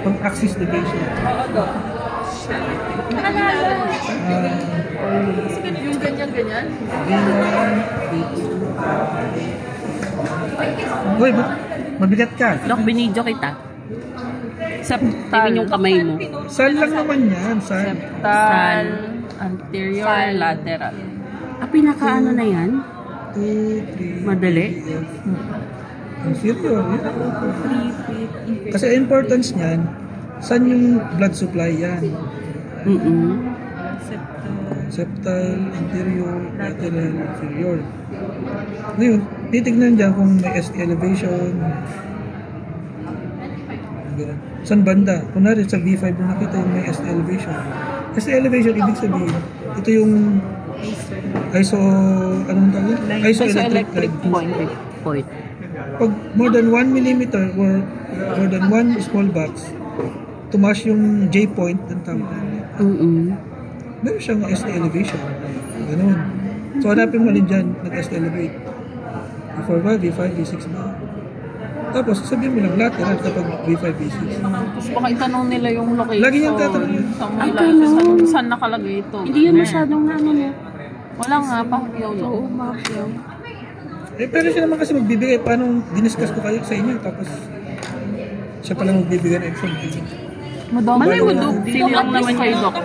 Pag-axis deviation. Yung ganyan-ganyan? Uy, mabigat ka. Dok, binidyo kita. Septal. Tingin yung kamay mo. Saan lang naman yan? Saan? Septal, anterior, lateral. Pinaka ano na yan? 2, 3. Madali? Inferior. Kasi importance niyan, saan yung blood supply yan? Septal, anterior, lateral, inferior. Ngayon, titignan dyan kung may ST elevation. Saan banda? Kunwari sa V5 na nakita yung may ST elevation. ST elevation, ibig sabihin, ito yung anong tawag? Isoelectric point. Pag more than 1 mm or more than 1 small box, tumaas yung J point ng tawag. Meron siyang ST elevation. Ganun. So, hanapin mo rin dyan, nag-ST elevate. V4 ba? V5, V6 ba? Tapos, sabihin mo lang lateral kapag V5, V6. Tapos baka itanong nila yung location. Lagi yung tatanong yun. Saan nakalagay ito? Hindi yan masyadong ano mo. Wala nga, pahugyaw lang. Oo, mahugyaw. Pero siya naman kasi magbibigay. Paano diniscuss ko kayo sa inyo? Tapos, siya pala magbibigay ng exam. Madami mo, Feeling lang naman kayo, Dok.